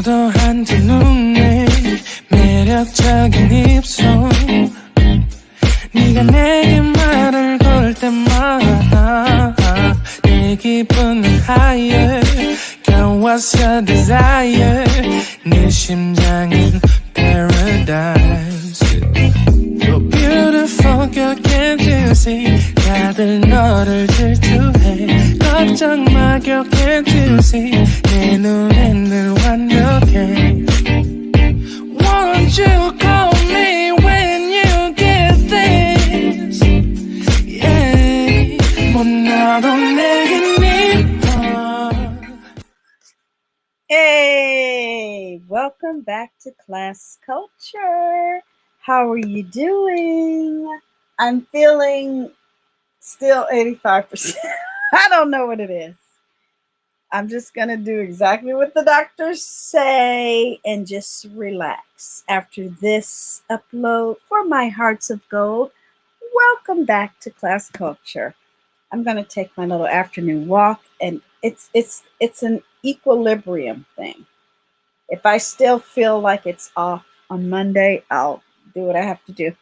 도도한 두 눈에 매력적인 입술 네가 내게 말을 걸 때마다 내 기분은 higher Girl what's your desire 네 심장은 paradise You're beautiful girl can't you see 다들 너를 질투해 걱정 마 girl can't you see 내 눈엔 늘 완벽해 Won't you call me when you get this Yeah 뭐 나도 내겐 이뻐 Hey, welcome back to Class Culture. How are you doing? I'm feeling still 85%. I don't know what it is. I'm just going to do exactly what the doctors say and just relax. After this upload for my hearts of gold, welcome back to Class Culture. I'm going to take my little afternoon walk, and it's an equilibrium thing. If I still feel like it's off on Monday, I'll do what I have to do.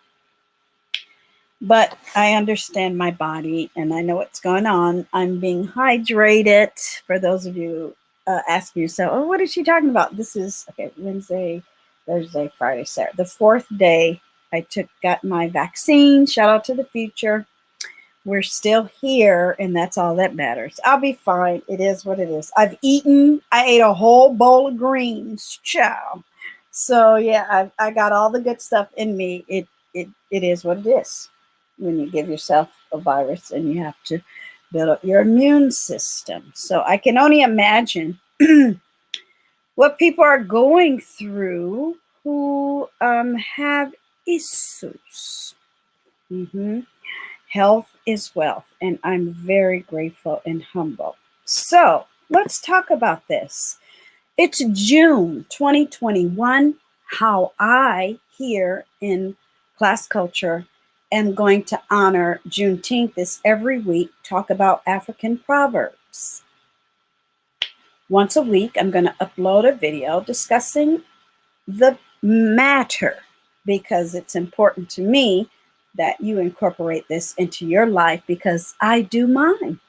But I understand my body and I know what's going on. I'm being hydrated. For those of you asking yourself, oh, what is she talking about? This is, okay, Wednesday, Thursday, Friday, Saturday. The fourth day I got my vaccine. Shout out to the future. We're still here, and that's all that matters. I'll be fine. It is what it is. I ate a whole bowl of greens, chow. So yeah, I got all the good stuff in me. It is what it is. When you give yourself a virus and you have to build up your immune system. So I can only imagine what people are going through who have issues. Health is wealth, and I'm very grateful and humble. So let's talk about this. It's June 2021. How I here in Class Culture am going to honor Juneteenth is every week talk about African proverbs. Once a week, I'm going to upload a video discussing the matter because it's important to me that you incorporate this into your life because I do mine.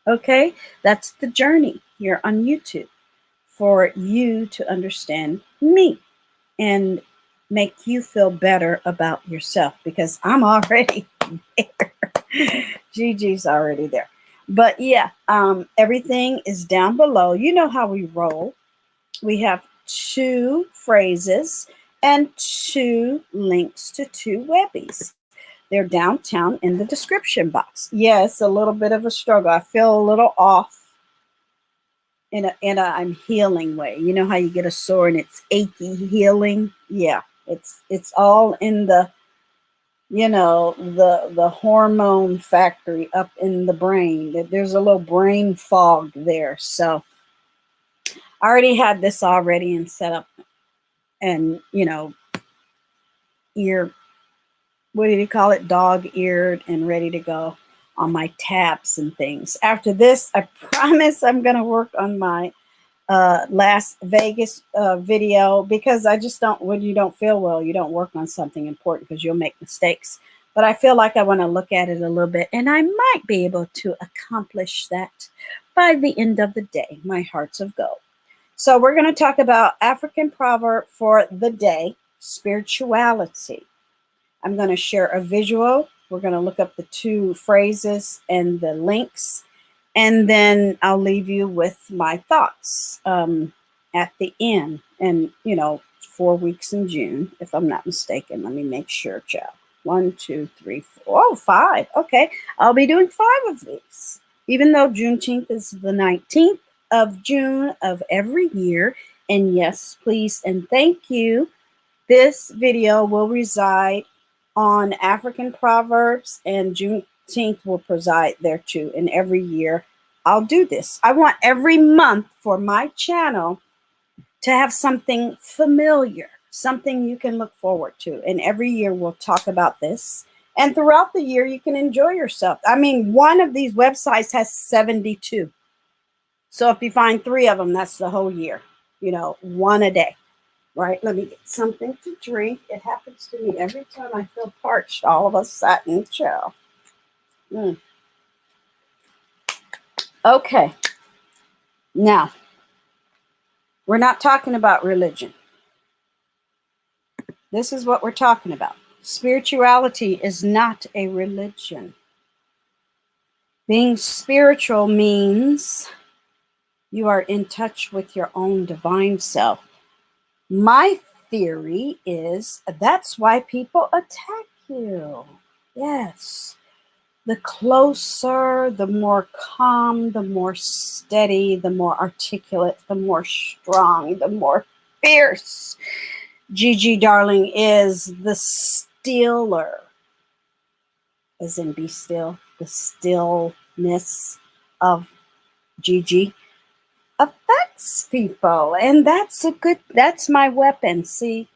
Okay, that's the journey here on YouTube for you to understand me and make you feel better about yourself because I'm already there. Gigi's already there. But yeah, everything is down below. You know how we roll. We have 2 phrases and 2 links to 2 webbies. They're downtown in the description box. Yes, a little bit of a struggle. I feel a little off in a I'm healing way. You know how you get a sore and it's achy healing? Yeah, it's all in the, you know, the hormone factory up in the brain. There's a little brain fog there. So I already had this already and set up and, you know, what did he call it? Dog-eared and ready to go on my tabs and things. After this, I promise I'm going to work on my Las Vegas video because I just don't, when you don't feel well, you don't work on something important because you'll make mistakes. But I feel like I want to look at it a little bit and I might be able to accomplish that by the end of the day. My hearts of gold. So we're going to talk about African proverb for the day, spirituality. I'm going to share a visual. We're going to look up the 2 phrases and the links. And then I'll leave you with my thoughts at the end. And, you know, 4 weeks in June, if I'm not mistaken. Let me make sure, child. 1, 2, 3, 4. Oh, 5. Okay. I'll be doing 5 of these. Even though Juneteenth is the 19th of June of every year. And yes, please and thank you. This video will reside on African proverbs, and Juneteenth will preside there too. And every year I'll do this. I want every month for my channel to have something familiar, something you can look forward to. And every year we'll talk about this. And throughout the year, you can enjoy yourself. I mean, one of these websites has 72. So if you find 3 of them, that's the whole year. You know, 1 a day. Right? Let me get something to drink. It happens to me every time I feel parched all of a sudden. Chill. Okay. Now, we're not talking about religion. This is what we're talking about. Spirituality is not a religion. Being spiritual means you are in touch with your own divine self. My theory is that's why people attack you. Yes. The closer, the more calm, the more steady, the more articulate, the more strong, the more fierce G.G. Darling is, the stiller, as in be still, the stillness of G.G. affects people. And that's my weapon. See,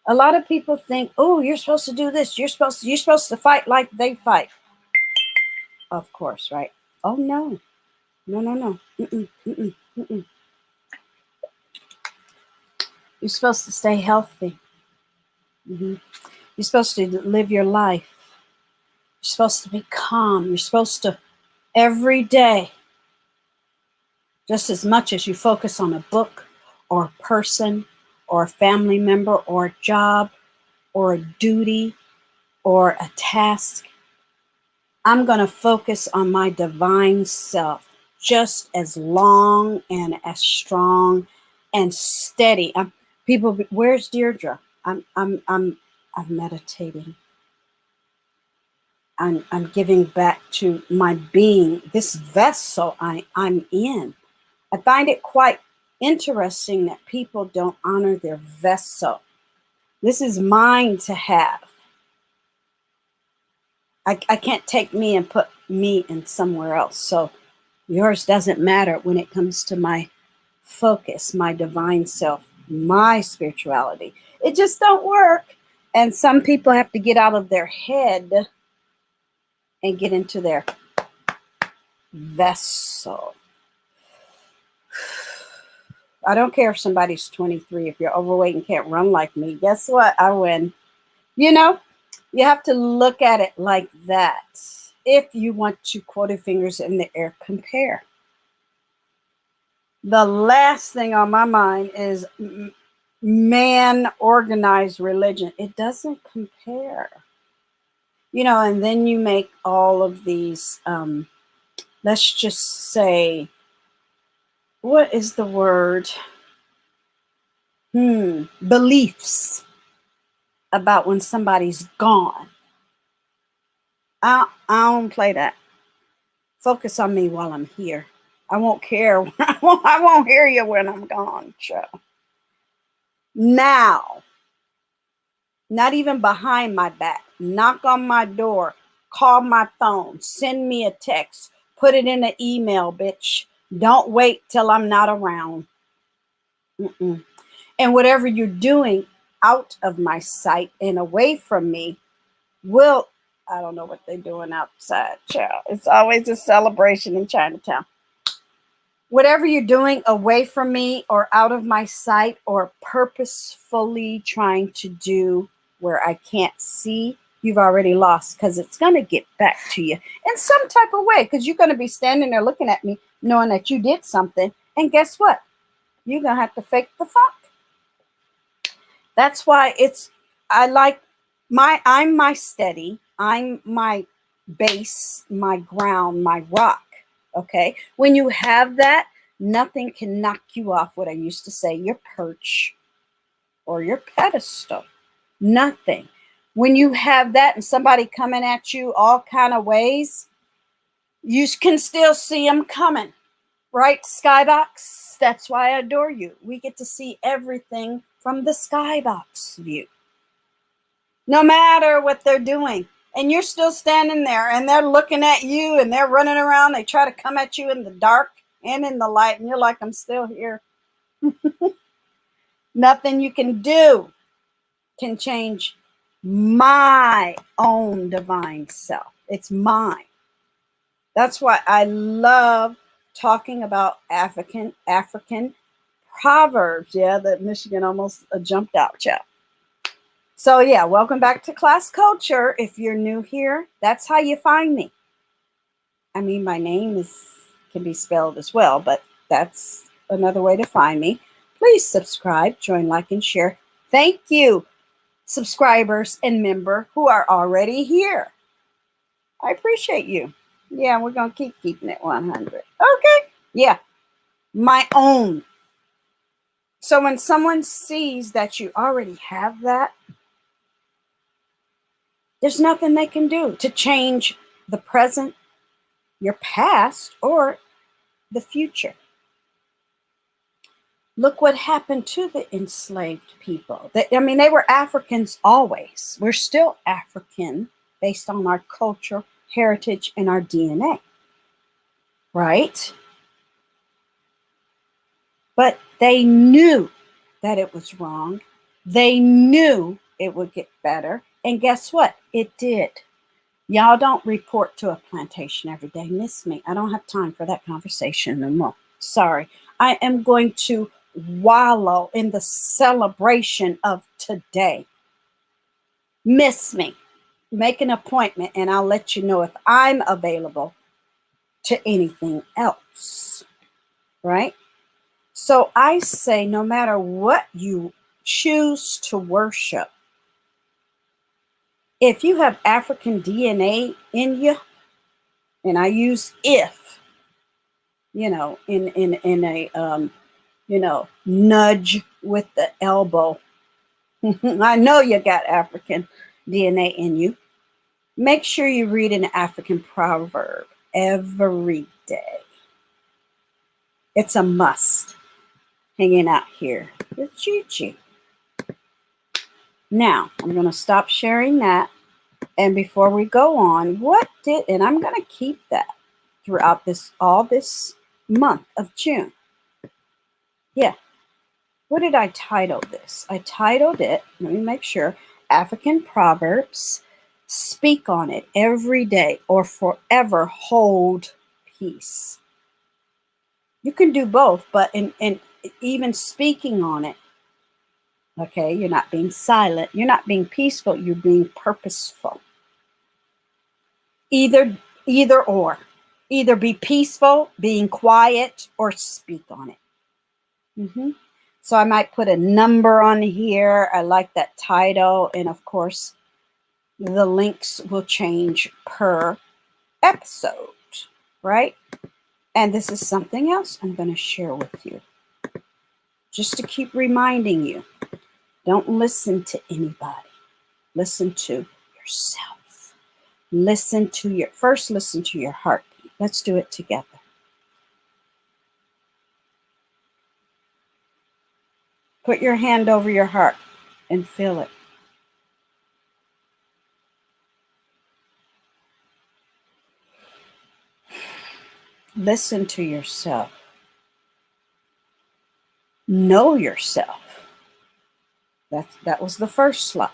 a lot of people think, oh, you're supposed to do this. You're supposed to fight like they fight. Of course, right? Oh, no. No. Mm-mm. You're supposed to stay healthy. You're supposed to live your life. You're supposed to be calm. You're supposed to, every day, just as much as you focus on a book or a person or a family member or a job or a duty or a task, I'm going to focus on my divine self just as long and as strong and steady. People, where's Deirdre? I'm meditating. I'm giving back to my being, this vessel I'm in. I find it quite interesting that people don't honor their vessel. This is mine to have. I can't take me and put me in somewhere else. So yours doesn't matter when it comes to my focus, my divine self, my spirituality. It just don't work. And some people have to get out of their head and get into their vessel. I don't care if somebody's 23. If you're overweight and can't run like me, guess what? I win. You know, you have to look at it like that. If you want to, quote fingers in the air, compare. The last thing on my mind is man-organized religion. It doesn't compare. You know, and then you make all of these, let's just say, what is the word? Beliefs about when somebody's gone. I don't play that. Focus on me while I'm here. I won't care. I won't hear you when I'm gone. Sure. Now, not even behind my back. Knock on my door. Call my phone. Send me a text. Put it in an email, bitch. Don't wait till I'm not around. And whatever you're doing out of my sight and away from me will, I don't know what they're doing outside. Child. It's always a celebration in Chinatown. Whatever you're doing away from me or out of my sight or purposefully trying to do where I can't see, you've already lost, because it's going to get back to you in some type of way, because you're going to be standing there looking at me knowing that you did something. And guess what? You're going to have to fake the funk. That's why I'm my steady. I'm my base, my ground, my rock. Okay. When you have that, nothing can knock you off what I used to say, your perch or your pedestal. Nothing. When you have that and somebody coming at you all kind of ways, you can still see them coming. Right, Skybox? That's why I adore you. We get to see everything from the Skybox view. No matter what they're doing, and you're still standing there, and they're looking at you, and they're running around. They try to come at you in the dark and in the light, and you're like, I'm still here. Nothing you can do can change my own divine self. It's mine. That's why I love talking about African proverbs. Yeah, that Michigan almost jumped out. Yeah. So yeah, welcome back to Class Culture. If you're new here, that's how you find me. I mean, my name can be spelled as well, but that's another way to find me. Please subscribe, join, like, and share. Thank you, subscribers and member who are already here. I appreciate you. Yeah, we're going to keeping it 100. Okay. Yeah. My own. So when someone sees that you already have that, there's nothing they can do to change the present, your past, or the future. Look what happened to the enslaved people. They were Africans always. We're still African based on our culture, heritage, and our DNA. Right? But they knew that it was wrong. They knew it would get better. And guess what? It did. Y'all don't report to a plantation every day. Miss me. I don't have time for that conversation no more. Sorry. I am going to wallow in the celebration of today. Miss me. Make an appointment and I'll let you know if I'm available to anything else. Right? So I say, no matter what you choose to worship, if you have African DNA in you, and I use if, in a, nudge with the elbow. I know you got African DNA in you. Make sure you read an African proverb every day. It's a must. Hanging out here with Gigi. Now, I'm going to stop sharing that. And before we go on, and I'm going to keep that throughout all this month of June. Yeah. What did I title this? I titled it, let me make sure, African Proverbs, Speak on It Every Day or Forever Hold Peace. You can do both, but in even speaking on it, okay, you're not being silent. You're not being peaceful. You're being purposeful. Either or. Either be peaceful, being quiet, or speak on it. So I might put a number on here. I like that title. And of course, the links will change per episode, right? And this is something else I'm going to share with you. Just to keep reminding you, don't listen to anybody. Listen to yourself. Listen to your heartbeat. Let's do it together. Put your hand over your heart and feel it. Listen to yourself. Know yourself. That was the first slide.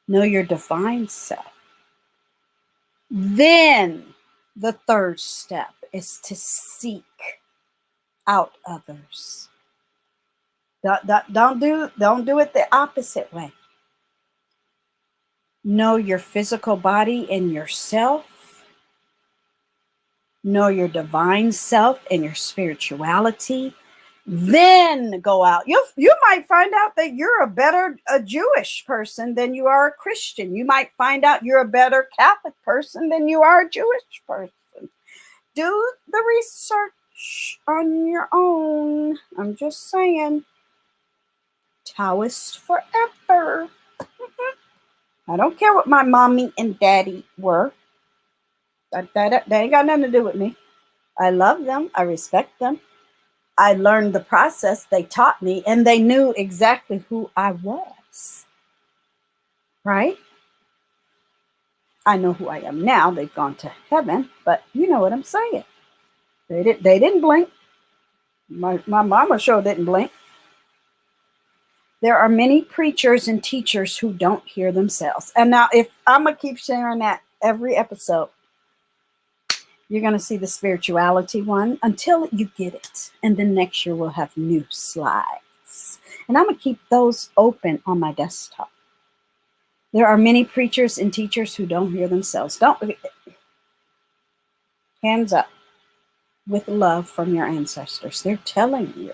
Know your divine self. Then the third step is to seek out others. Don't do it the opposite way. Know your physical body and yourself. Know your divine self and your spirituality. Then go out. You might find out that you're a Jewish person than you are a Christian. You might find out you're a better Catholic person than you are a Jewish person. Do the research on your own. I'm just saying. Taoist forever. I don't care what my mommy and daddy were. That ain't got nothing to do with me. I love them. I respect them. I learned the process. They taught me, and they knew exactly who I was. Right? I know who I am now. They've gone to heaven, but you know what I'm saying. They didn't blink. My mama sure didn't blink. There are many preachers and teachers who don't hear themselves. And now, if I'm going to keep sharing that every episode, you're going to see the spirituality one until you get it. And then next year we'll have new slides. And I'm going to keep those open on my desktop. There are many preachers and teachers who don't hear themselves. Hands up with love from your ancestors. They're telling you.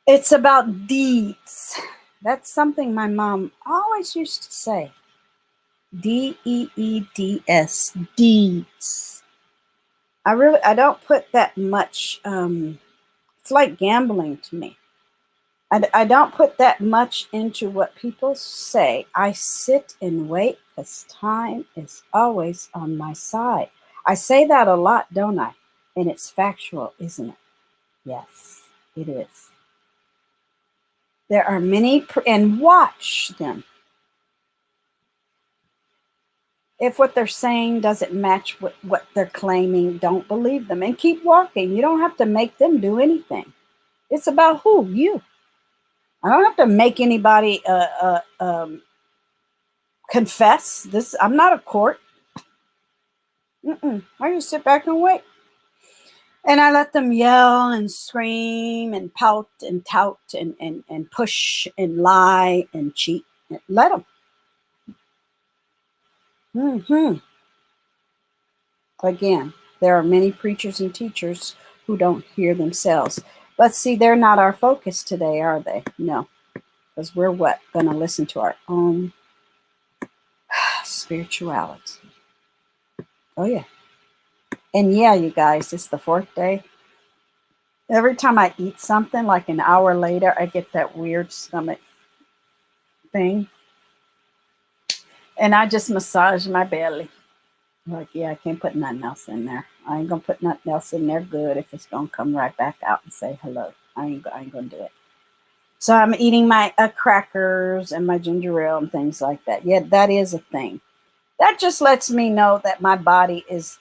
It's about deeds. That's something my mom always used to say. D-E-E-D-S, deeds. I don't put that much, it's like gambling to me. I don't put that much into what people say. I sit and wait because time is always on my side. I say that a lot, don't I? And it's factual, isn't it? Yes, it is. There are many, and watch them. If what they're saying doesn't match what they're claiming, don't believe them and keep walking. You don't have to make them do anything. It's about who? You. I don't have to make anybody confess. This. I'm not a court. I just sit back and wait. And I let them yell and scream and pout and tout and push and lie and cheat. Let them. Again, there are many preachers and teachers who don't hear themselves. But see, they're not our focus today, are they? No. Because we're what? Going to listen to our own spirituality. Oh, yeah. And yeah, you guys, it's the 4th day. Every time I eat something, like an hour later, I get that weird stomach thing. And I just massage my belly. Like, yeah, I can't put nothing else in there. I ain't going to put nothing else in there good if it's going to come right back out and say hello. I ain't going to do it. So I'm eating my crackers and my ginger ale and things like that. Yeah, that is a thing. That just lets me know that my body is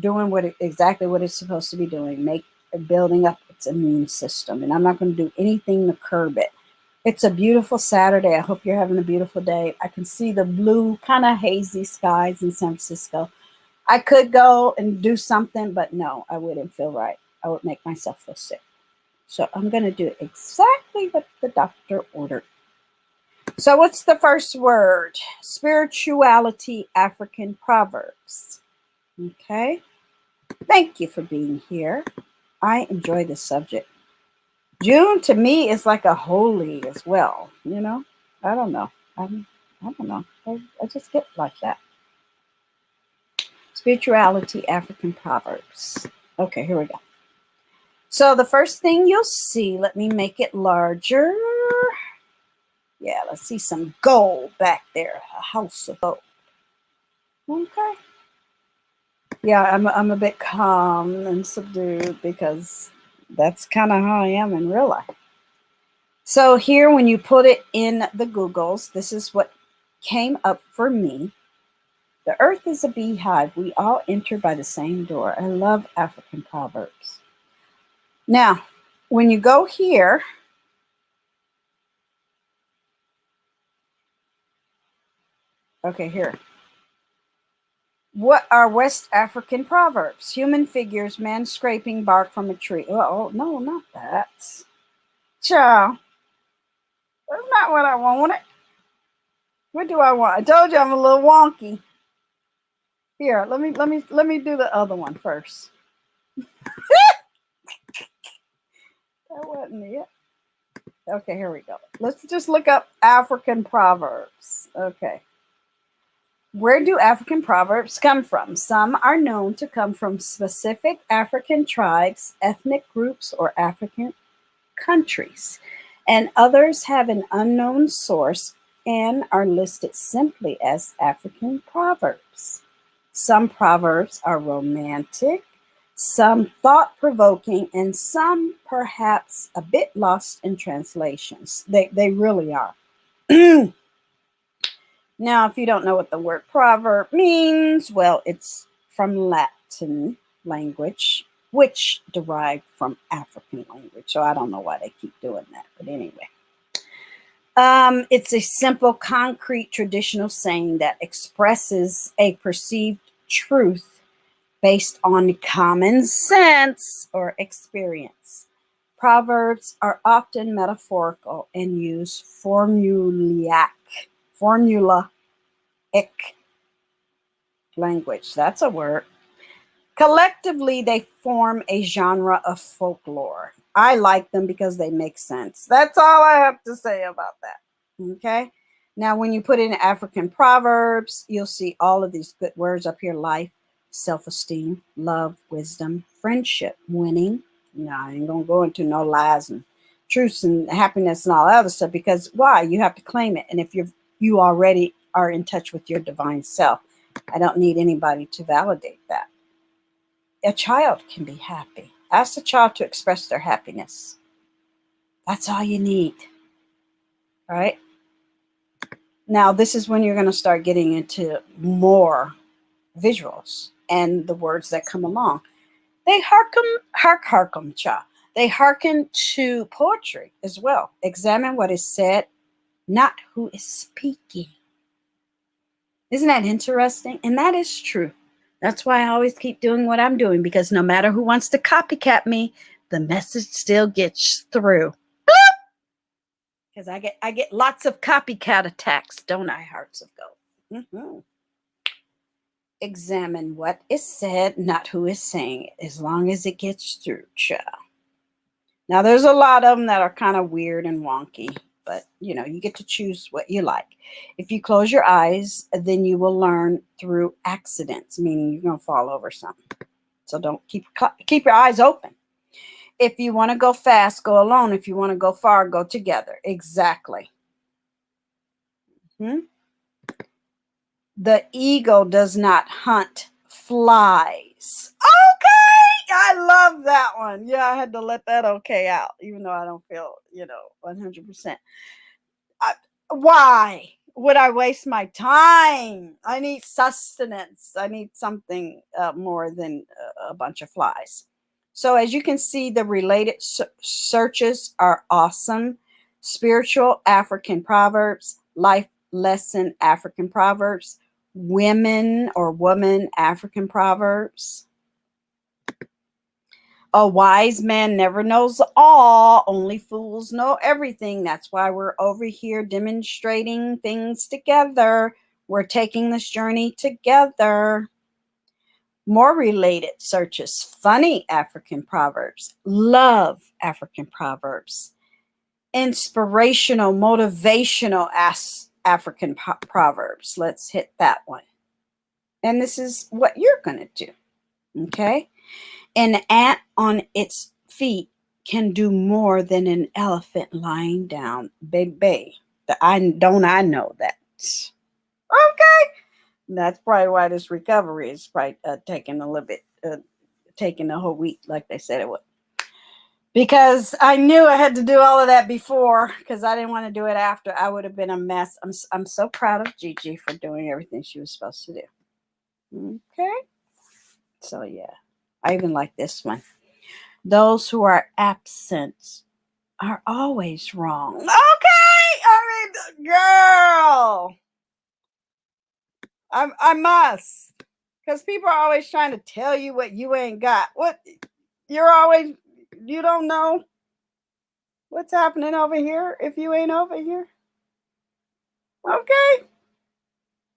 doing exactly what it's supposed to be doing, building up its immune system. And I'm not going to do anything to curb it. It's a beautiful Saturday. I hope you're having a beautiful day. I can see the blue, kind of hazy skies in San Francisco. I could go and do something, but no, I wouldn't feel right. I would make myself feel sick. So I'm going to do exactly what the doctor ordered. So what's the first word? Spirituality, African proverbs. Okay. Thank you for being here. I enjoy this subject. June to me is like a holy as well. You know, I don't know. I don't know. I just get like that. Spirituality, African proverbs. Okay, here we go. So the first thing you'll see, let me make it larger. Yeah, let's see some gold back there. A house of gold. Okay. Yeah, I'm a bit calm and subdued because that's kind of how I am in real life. So here, when you put it in the Googles, this is what came up for me. The earth is a beehive. We all enter by the same door. I love African proverbs. Now, when you go here, okay, here. What are West African proverbs? Human figures, man scraping bark from a tree. Oh, no, not that. Child, that's not what I wanted. What do I want? I told you I'm a little wonky. Here, let me do the other one first. That wasn't it. Okay, here we go. Let's just look up African proverbs. Okay. Where do African proverbs come from? Some are known to come from specific African tribes, ethnic groups, or African countries, and others have an unknown source and are listed simply as African proverbs. Some proverbs are romantic, some thought-provoking, and some perhaps a bit lost in translations. They really are. Now, if you don't know what the word proverb means, well, it's from Latin language, which derived from African language. So I don't know why they keep doing that, but anyway. It's a simple, concrete, traditional saying that expresses a perceived truth based on common sense or experience. Proverbs are often metaphorical and use formulaic language. That's a word. Collectively, they form a genre of folklore. I like them because they make sense. That's all I have to say about that. Okay. Now, when you put in African proverbs, you'll see all of these good words up here: life, self-esteem, love, wisdom, friendship, winning. No, I ain't going to go into no lies and truths and happiness and all that other stuff, because why? You have to claim it. And if you already are in touch with your divine self, I don't need anybody to validate that. A child can be happy. Ask the child to express their happiness. That's all you need. All right. Now, this is when you're going to start getting into more visuals and the words that come along. They They hearken to poetry as well. Examine what is said, not who is speaking. Isn't that interesting? And that is true. That's why I always keep doing what I'm doing, because no matter who wants to copycat me, the message still gets through. Because I get lots of copycat attacks, don't I, hearts of gold? Mm-hmm. Examine what is said, not who is saying it, as long as it gets through, child. Now, there's a lot of them that are kind of weird and wonky, but, you get to choose what you like. If you close your eyes, then you will learn through accidents, meaning you're going to fall over something. So don't keep your eyes open. If you want to go fast, go alone. If you want to go far, go together. Exactly. The eagle does not hunt flies. Okay, I love that one. Yeah, I had to let that okay out, even though I don't feel, 100%. Why would I waste my time? I need sustenance. I need something more than a bunch of flies. So as you can see, the related searches are awesome. Spiritual African proverbs, life lesson African proverbs, women or woman African proverbs. A wise man never knows all, only fools know everything. That's why we're over here demonstrating things together. We're taking this journey together. More related searches: funny African proverbs, love African proverbs, inspirational, motivational African proverbs. Let's hit that one. And this is what you're going to do. Okay. An ant on its feet can do more than an elephant lying down. Baby, I know that. Okay. That's probably why this recovery is probably taking a little bit, taking a whole week, like they said it would. Because I knew I had to do all of that before, because I didn't want to do it after. I would have been a mess. I'm so proud of Gigi for doing everything she was supposed to do. Okay. So, yeah. I even like this one. Those who are absent are always wrong. Okay. I mean, girl. I must. Because people are always trying to tell you what you ain't got. What? You don't know what's happening over here if you ain't over here. Okay.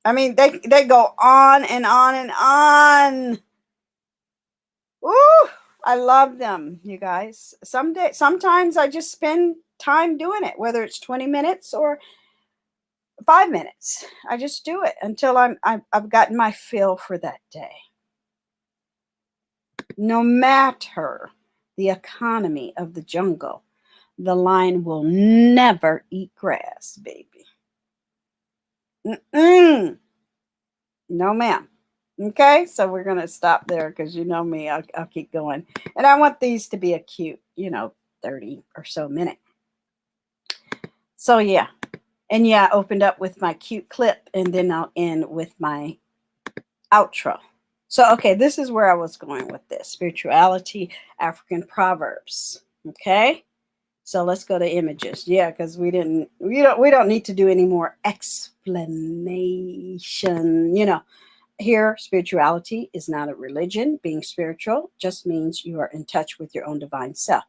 I mean, they go on and on and on. Ooh, I love them, you guys. Sometimes I just spend time doing it, whether it's 20 minutes or 5 minutes. I just do it until I've gotten my fill for that day. No matter the economy of the jungle, the lion will never eat grass, baby. No, ma'am. Okay, so we're going to stop there, because you know me, I'll keep going. And I want these to be a cute, 30 or so minute. So, yeah. And yeah, I opened up with my cute clip, and then I'll end with my outro. So, okay, this is where I was going with this. Spirituality, African proverbs. Okay? So let's go to images. Yeah, because we don't need to do any more explanation. Here, spirituality is not a religion. Being spiritual just means you are in touch with your own divine self.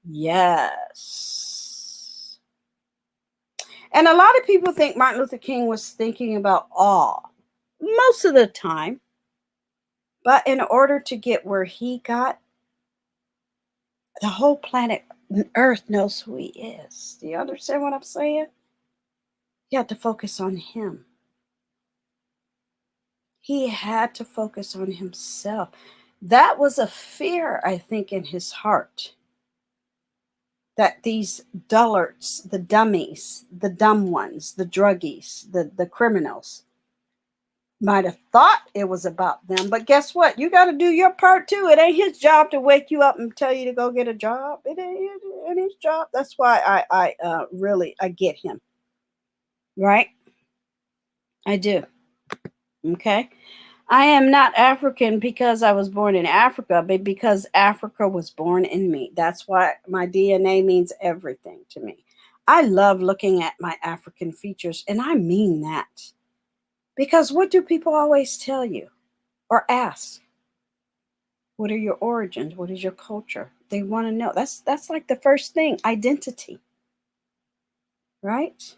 Yes. And a lot of people think Martin Luther King was thinking about awe most of the time. But in order to get where he got, the whole planet Earth knows who he is. Do you understand what I'm saying? You have to focus on him. He had to focus on himself. That was a fear, I think, in his heart. That these dullards, the dummies, the dumb ones, the druggies, the criminals, might have thought it was about them. But guess what? You got to do your part too. It ain't his job to wake you up and tell you to go get a job. It ain't his job. That's why I get him. Right? I do. Okay? I am not African because I was born in Africa, but because Africa was born in me. That's why my DNA means everything to me. I love looking at my African features, and I mean that. Because what do people always tell you or ask? What are your origins? What is your culture? They want to know. That's like the first thing, identity. Right?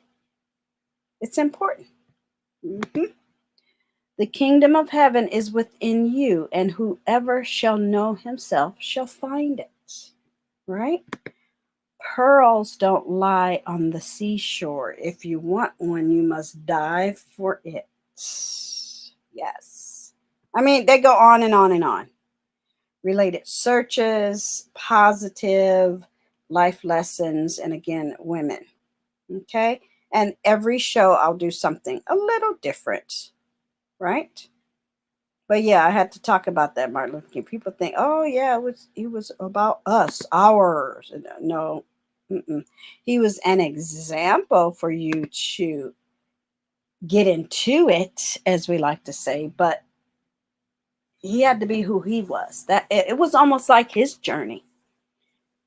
It's important. Mm-hmm. The kingdom of heaven is within you, and whoever shall know himself shall find it. Right? Pearls don't lie on the seashore. If you want one, you must dive for it. Yes. I mean, they go on and on and on. Related searches, positive life lessons, and again, women. Okay? And every show I'll do something a little different. Right? But yeah, I had to talk about that Martin Luther King. People think, oh yeah, it was about us, ours. No, he was an example for you to get into it, as we like to say. But he had to be who he was. That it was almost like his journey.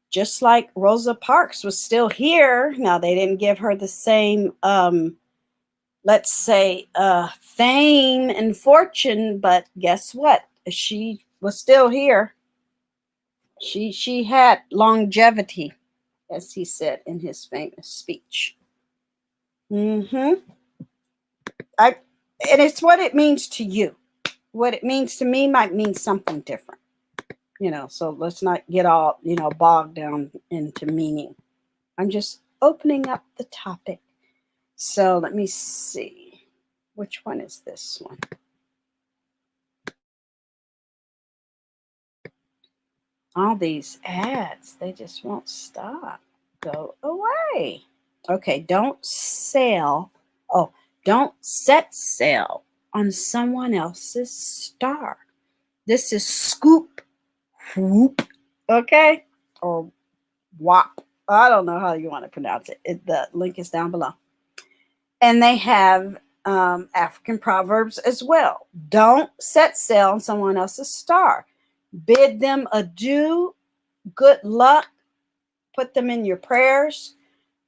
Just like Rosa Parks was still here. Now they didn't give her the same let's say fame and fortune, but guess what? She was still here. She had longevity, as he said in his famous speech. And it's what it means to you. What it means to me might mean something different. So let's not get all, bogged down into meaning. I'm just opening up the topic. So let me see. Which one is this one? All these ads, they just won't stop. Go away. Okay, don't set sail on someone else's star. This is scoop whoop, okay? Or wop. I don't know how you want to pronounce it. The link is down below. And they have African proverbs as well. Don't set sail on someone else's star. Bid them adieu, good luck, put them in your prayers,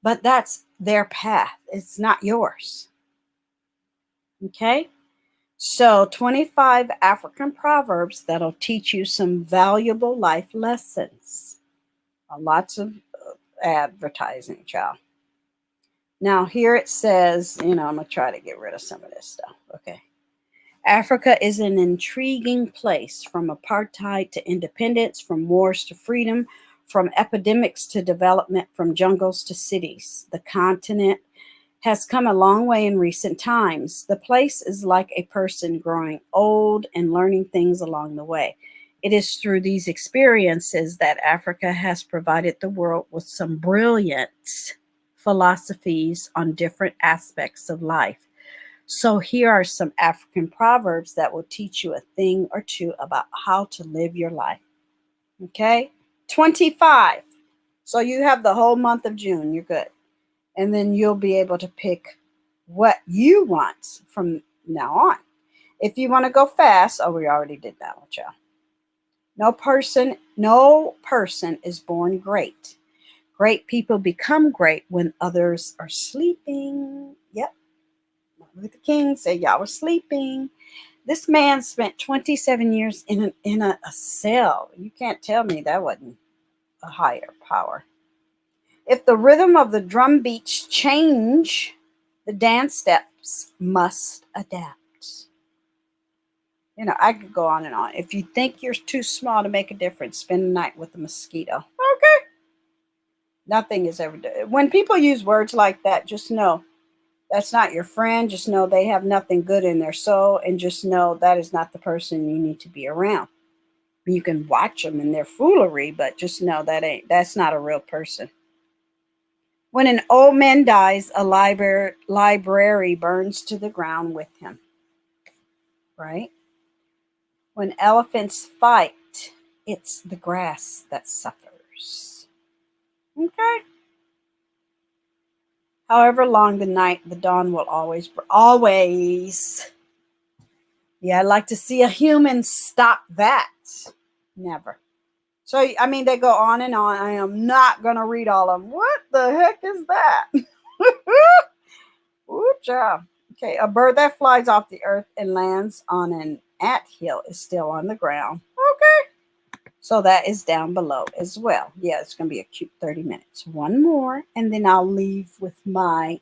but that's their path. It's not yours. Okay? So 25 African proverbs that'll teach you some valuable life lessons. Lots of advertising, child. Now here it says, I'm going to try to get rid of some of this stuff. Okay. Africa is an intriguing place, from apartheid to independence, from wars to freedom, from epidemics to development, from jungles to cities. The continent has come a long way in recent times. The place is like a person growing old and learning things along the way. It is through these experiences that Africa has provided the world with some brilliant philosophies on different aspects of life. So here are some African proverbs that will teach you a thing or two about how to live your life. Okay? 25. So you have the whole month of June. You're good. And then you'll be able to pick what you want from now on. If you want to go fast, oh, we already did that one, y'all. No person is born great. Great people become great when others are sleeping. Yep. Martin Luther King said y'all were sleeping. This man spent 27 years in a cell. You can't tell me that wasn't a higher power. If the rhythm of the drum beats change, the dance steps must adapt. You know, I could go on and on. If you think you're too small to make a difference, spend the night with a mosquito. Okay. Nothing is ever done. When people use words like that, just know that's not your friend. Just know they have nothing good in their soul. And just know that is not the person you need to be around. You can watch them in their foolery, but just know that's not a real person. When an old man dies, a library burns to the ground with him. Right? When elephants fight, it's the grass that suffers. Okay? However long the night, the dawn will always. Yeah, I'd like to see a human stop that. Never. So, I mean, they go on and on. I am not going to read all of them. What the heck is that? Ooh, child. Okay, a bird that flies off the earth and lands on an anthill is still on the ground. Okay. So that is down below as well. Yeah, it's going to be a cute 30 minutes. One more, and then I'll leave with my,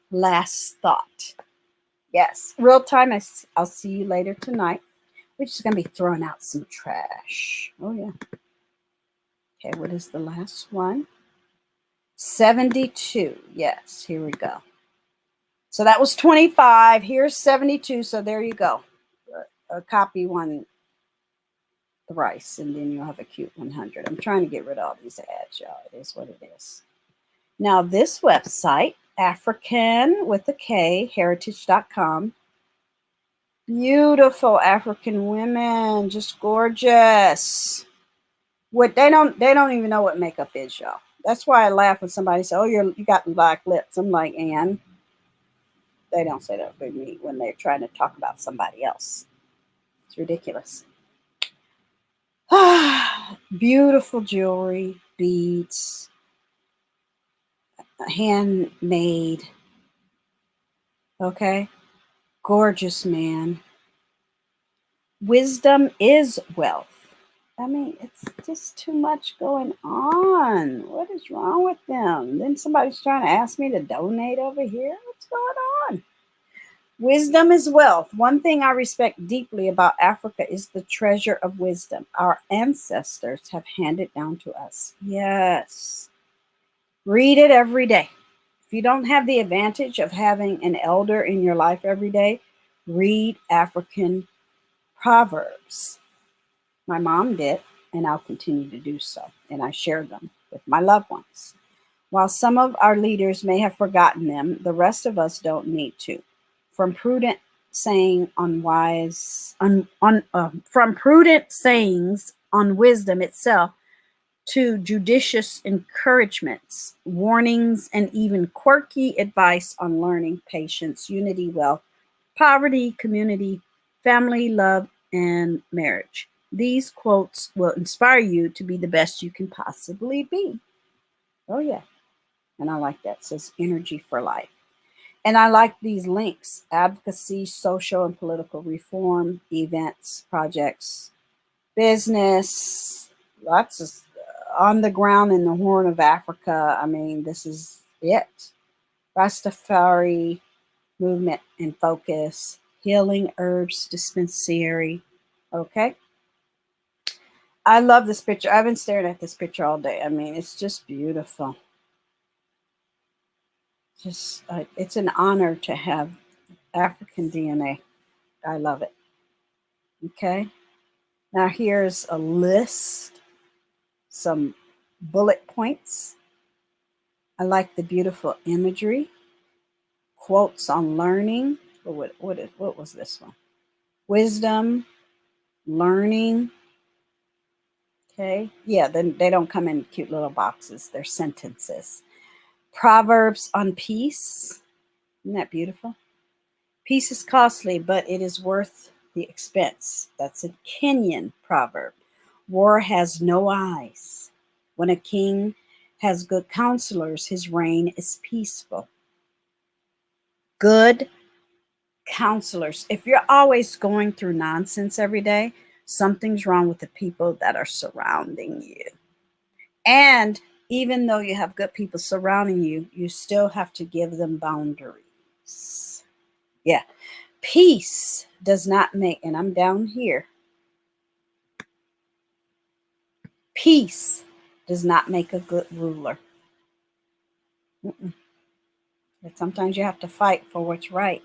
last thought. Yes, real time. I'll see you later tonight. We're just going to be throwing out some trash. Oh, yeah. Okay, what is the last one? 72. Yes, here we go. So that was 25. Here's 72. So there you go. Copy one thrice, and then you'll have a cute 100. I'm trying to get rid of all these ads, y'all. It is what it is. Now, this website, African with a K, heritage.com. Beautiful African women, just gorgeous. What they don't even know what makeup is, y'all. That's why I laugh when somebody says, "Oh, you got black lips." I'm like, and they don't say that with me when they're trying to talk about somebody else. It's ridiculous. Beautiful jewelry, beads, handmade. Okay, gorgeous man. Wisdom is wealth. I mean, it's just too much going on. What is wrong with them? Then somebody's trying to ask me to donate over here. What's going on? Wisdom is wealth. One thing I respect deeply about Africa is the treasure of wisdom our ancestors have handed down to us. Yes. Read it every day. If you don't have the advantage of having an elder in your life every day, read African proverbs. My mom did, and I'll continue to do so, and I share them with my loved ones. While some of our leaders may have forgotten them, the rest of us don't need to. From prudent sayings on wisdom itself to judicious encouragements, warnings, and even quirky advice on learning, patience, unity, wealth, poverty, community, family, love, and marriage. These quotes will inspire you to be the best you can possibly be. Oh, yeah. And I like that. It says energy for life. And I like these links: advocacy, social and political reform, events, projects, business, lots of on the ground in the Horn of Africa. I mean, this is it. Rastafari movement and focus, healing herbs dispensary. Okay. I love this picture. I've been staring at this picture all day. I mean, it's just beautiful. Just, it's an honor to have African DNA. I love it. Okay. Now here's a list, some bullet points. I like the beautiful imagery, quotes on learning. What was this one? Wisdom, learning. Okay. Yeah, then they don't come in cute little boxes. They're sentences. Proverbs on peace. Isn't that beautiful? Peace is costly, but it is worth the expense. That's a Kenyan proverb. War has no eyes. When a king has good counselors, his reign is peaceful. Good counselors. If you're always going through nonsense every day, something's wrong with the people that are surrounding you. And even though you have good people surrounding you, you still have to give them boundaries. Yeah. Peace does not make, and I'm down here. Peace does not make a good ruler. But sometimes you have to fight for what's right.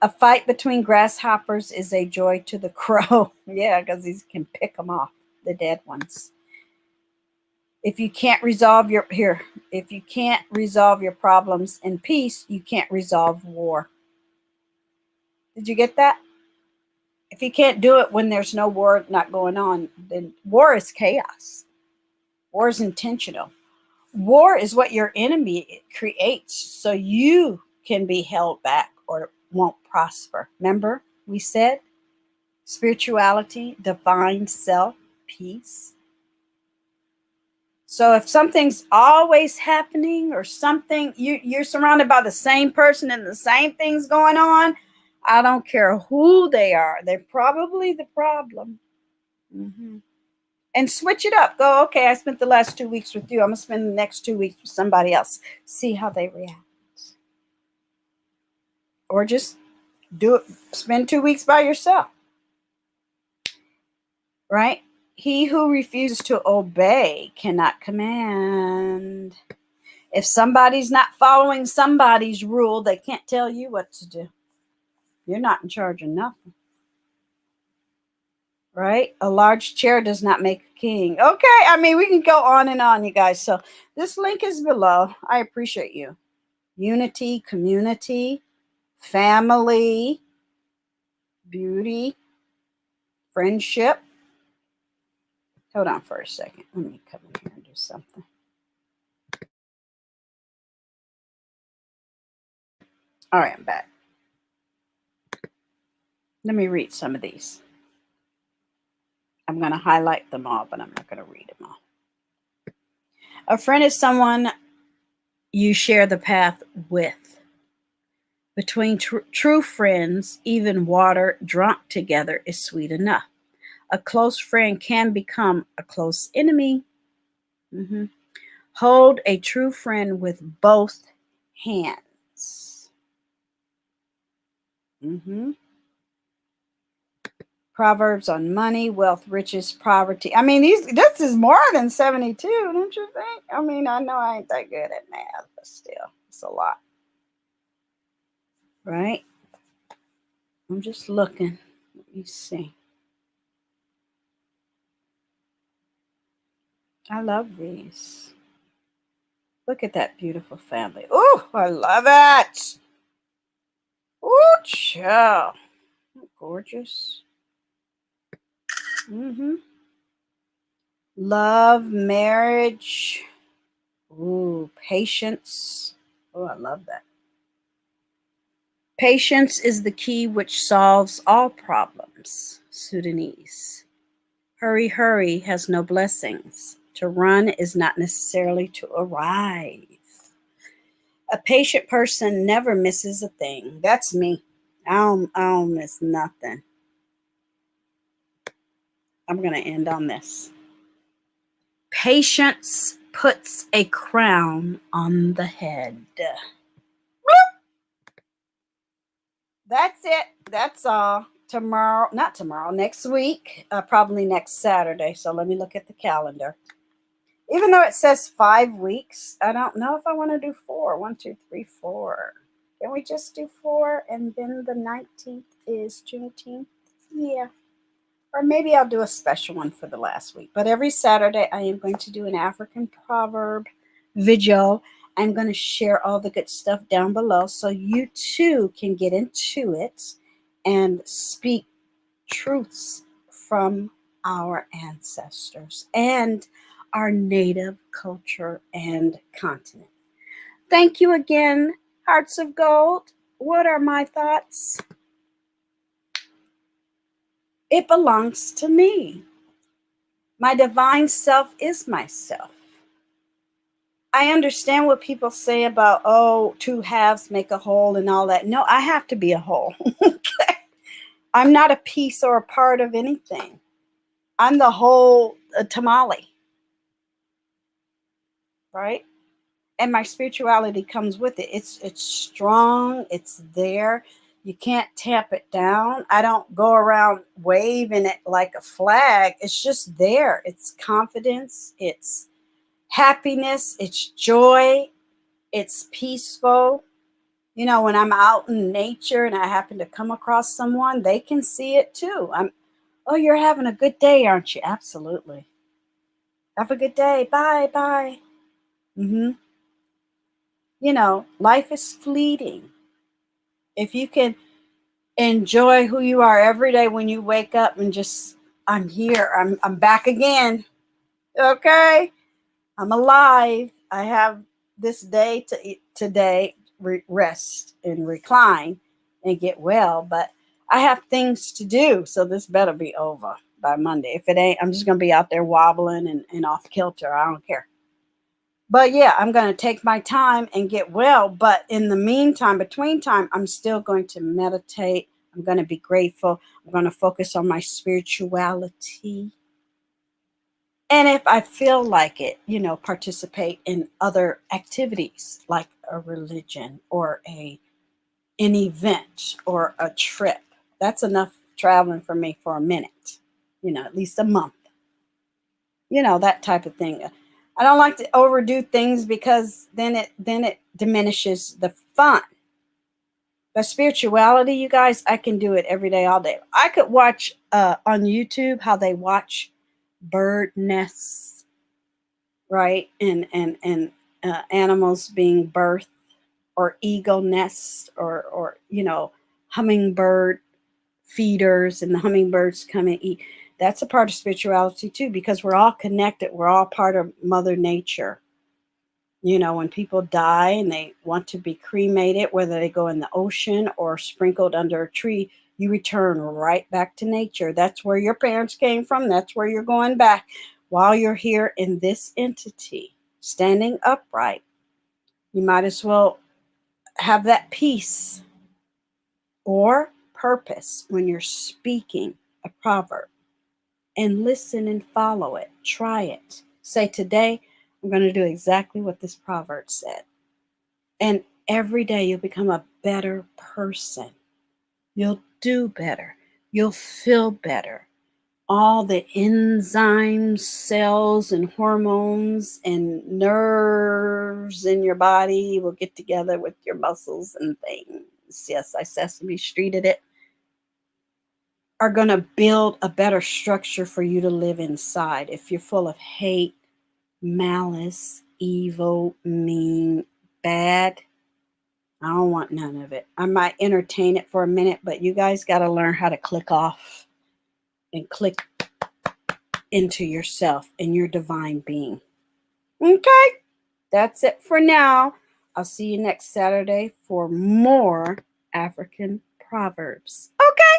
A fight between grasshoppers is a joy to the crow. Yeah, because he can pick them off, the dead ones. If you can't resolve your problems in peace, you can't resolve war. Did you get that? If you can't do it when there's no war not going on, then war is chaos. War is intentional. War is what your enemy creates so you can be held back or won't prosper. Remember, we said spirituality, divine self, peace. So if something's always happening or something, you're surrounded by the same person and the same things going on, I don't care who they are. They're probably the problem. And switch it up. Go, okay, I spent the last 2 weeks with you. I'm going to spend the next 2 weeks with somebody else. See how they react. Or just spend 2 weeks by yourself. Right? He who refuses to obey cannot command. If somebody's not following somebody's rule, they can't tell you what to do. You're not in charge of nothing. Right? A large chair does not make a king. Okay, I mean, we can go on and on, you guys. So this link is below. I appreciate you. Unity, community, family, beauty, friendship. Hold on for a second. Let me come in here and do something. All right, I'm back. Let me read some of these. I'm going to highlight them all, but I'm not going to read them all. A friend is someone you share the path with. Between true friends, even water drunk together is sweet enough. A close friend can become a close enemy. Hold a true friend with both hands. Proverbs on money, wealth, riches, poverty. I mean, this is more than 72, don't you think? I mean, I know I ain't that good at math, but still, it's a lot. Right? I'm just looking. Let me see. I love these. Look at that beautiful family. Oh, I love it. Oh, child. Gorgeous. Love, marriage. Ooh, patience. Oh, I love that. Patience is the key which solves all problems. Sudanese. Hurry, hurry has no blessings. To run is not necessarily to arrive. A patient person never misses a thing. That's me. I don't miss nothing. I'm going to end on this. Patience puts a crown on the head. That's it. That's all. Next week, probably next Saturday. So let me look at the calendar. Even though it says 5 weeks, I don't know if I want to do 4. 1, 2, 3, 4. Can we just do 4? And then the 19th is Juneteenth? Yeah. Or maybe I'll do a special one for the last week. But every Saturday, I am going to do an African proverb video. I'm going to share all the good stuff down below so you too can get into it and speak truths from our ancestors and our native culture and continent. Thank you again, Hearts of Gold. What are my thoughts? It belongs to me. My divine self is myself. I understand what people say about, oh, two halves make a whole and all that. No, I have to be a whole. Okay? I'm not a piece or a part of anything. I'm the whole tamale, right? And my spirituality comes with it. It's strong. It's there. You can't tamp it down. I don't go around waving it like a flag. It's just there. It's confidence. It's happiness. It's joy. It's peaceful. You know, when I'm out in nature and I happen to come across someone, they can see it too. Oh, you're having a good day, aren't you? Absolutely. Have a good day. Bye, bye. You know, life is fleeting. If you can enjoy who you are every day when you wake up and just, I'm here. I'm back again. Okay? I'm alive. I have this day today rest and recline and get well, but I have things to do, so this better be over by Monday. If it ain't, I'm just going to be out there wobbling and off kilter. I don't care. But yeah, I'm going to take my time and get well. But in the meantime, between time, I'm still going to meditate. I'm going to be grateful. I'm going to focus on my spirituality. And if I feel like it, you know, participate in other activities like a religion or an event or a trip. That's enough traveling for me for a minute, you know, at least a month. You know, that type of thing. I don't like to overdo things because then it diminishes the fun. But spirituality, you guys, I can do it every day, all day. I could watch on YouTube how they watch bird nests, right? And animals being birthed, or eagle nests, or you know, hummingbird feeders, and the hummingbirds come and eat. That's a part of spirituality too, because we're all connected. We're all part of Mother Nature. You know, when people die and they want to be cremated, whether they go in the ocean or sprinkled under a tree, you return right back to nature. That's where your parents came from. That's where you're going back while you're here in this entity, standing upright. You might as well have that peace or purpose when you're speaking a proverb, and listen and follow it. Try it. Say, today, I'm going to do exactly what this proverb said. And every day you'll become a better person. You'll do better. You'll feel better. All the enzymes, cells, and hormones and nerves in your body will get together with your muscles and things. Yes, I Sesame Streeted it. Are going to build a better structure for you to live inside. If you're full of hate, malice, evil, mean, bad, I don't want none of it. I might entertain it for a minute, but you guys got to learn how to click off and click into yourself and your divine being. Okay, that's it for now. I'll see you next Saturday for more African proverbs. Okay,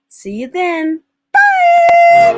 see you then. Bye.